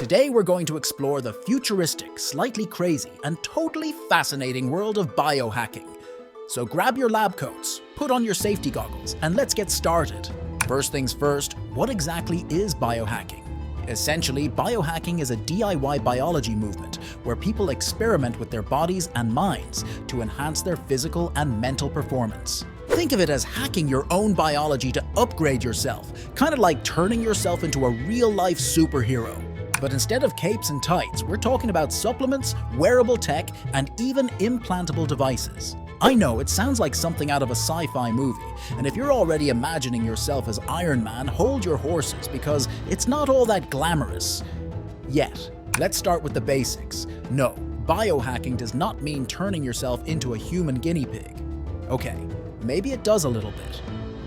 Today we're going to explore the futuristic, slightly crazy, and totally fascinating world of biohacking. So grab your lab coats, put on your safety goggles, and let's get started. First things first, what exactly is biohacking? Essentially, biohacking is a DIY biology movement where people experiment with their bodies and minds to enhance their physical and mental performance. Think of it as hacking your own biology to upgrade yourself, kind of like turning yourself into a real-life superhero. But instead of capes and tights, we're talking about supplements, wearable tech, and even implantable devices. I know it sounds like something out of a sci-fi movie, and if you're already imagining yourself as Iron Man, hold your horses because it's not all that glamorous. Yet, let's start with the basics. No, biohacking does not mean turning yourself into a human guinea pig. Okay, maybe it does a little bit,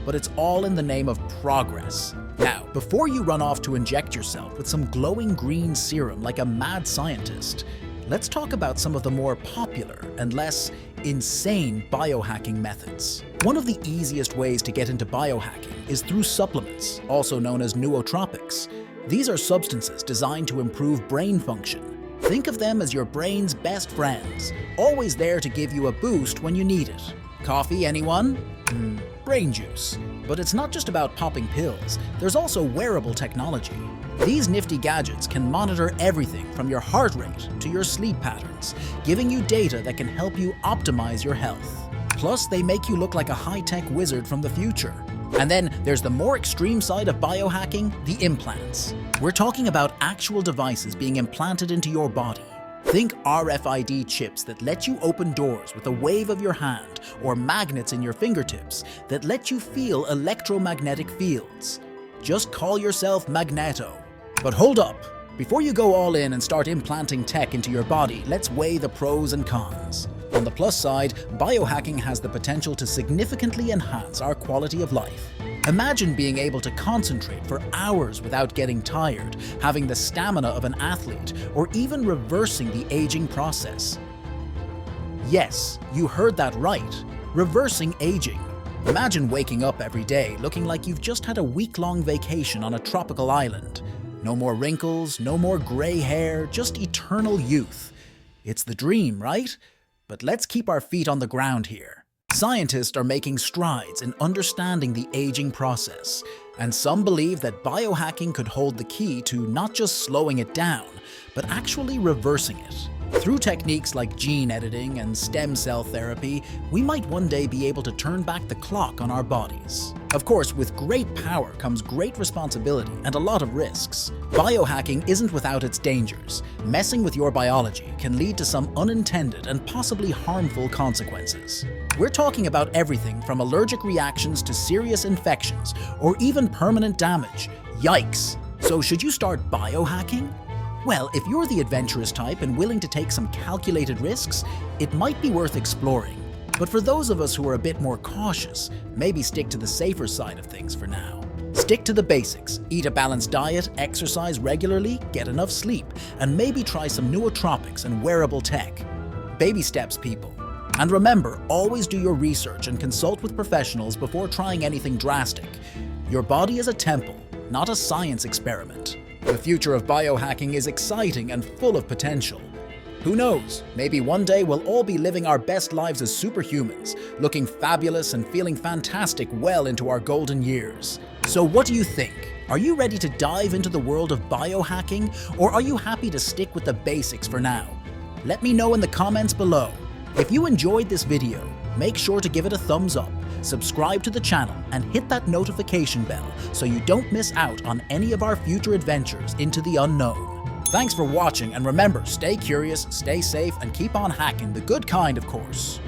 but it's all in the name of progress. Now, before you run off to inject yourself with some glowing green serum like a mad scientist, let's talk about some of the more popular and less insane biohacking methods. One of the easiest ways to get into biohacking is through supplements, also known as nootropics. These are substances designed to improve brain function. Think of them as your brain's best friends, always there to give you a boost when you need it. Coffee, anyone? Brain juice. But it's not just about popping pills, there's also wearable technology. These nifty gadgets can monitor everything from your heart rate to your sleep patterns, giving you data that can help you optimize your health. Plus, they make you look like a high-tech wizard from the future. And then there's the more extreme side of biohacking, the implants. We're talking about actual devices being implanted into your body. Think RFID chips that let you open doors with a wave of your hand, or magnets in your fingertips that let you feel electromagnetic fields. Just call yourself Magneto. But hold up! Before you go all in and start implanting tech into your body, let's weigh the pros and cons. On the plus side, biohacking has the potential to significantly enhance our quality of life. Imagine being able to concentrate for hours without getting tired, having the stamina of an athlete, or even reversing the aging process. Yes, you heard that right. Reversing aging. Imagine waking up every day looking like you've just had a week-long vacation on a tropical island. No more wrinkles, no more gray hair, just eternal youth. It's the dream, right? But let's keep our feet on the ground here. Scientists are making strides in understanding the aging process, and some believe that biohacking could hold the key to not just slowing it down, but actually reversing it. Through techniques like gene editing and stem cell therapy, we might one day be able to turn back the clock on our bodies. Of course, with great power comes great responsibility and a lot of risks. Biohacking isn't without its dangers. Messing with your biology can lead to some unintended and possibly harmful consequences. We're talking about everything from allergic reactions to serious infections or even permanent damage. Yikes! So should you start biohacking? Well, if you're the adventurous type and willing to take some calculated risks, it might be worth exploring. But for those of us who are a bit more cautious, maybe stick to the safer side of things for now. Stick to the basics, eat a balanced diet, exercise regularly, get enough sleep, and maybe try some nootropics and wearable tech. Baby steps, people. And remember, always do your research and consult with professionals before trying anything drastic. Your body is a temple, not a science experiment. The future of biohacking is exciting and full of potential. Who knows, maybe one day we'll all be living our best lives as superhumans, looking fabulous and feeling fantastic well into our golden years. So what do you think? Are you ready to dive into the world of biohacking, or are you happy to stick with the basics for now? Let me know in the comments below. If you enjoyed this video, make sure to give it a thumbs up, subscribe to the channel, and hit that notification bell so you don't miss out on any of our future adventures into the unknown. Thanks for watching, and remember, stay curious, stay safe, and keep on hacking the good kind, of course.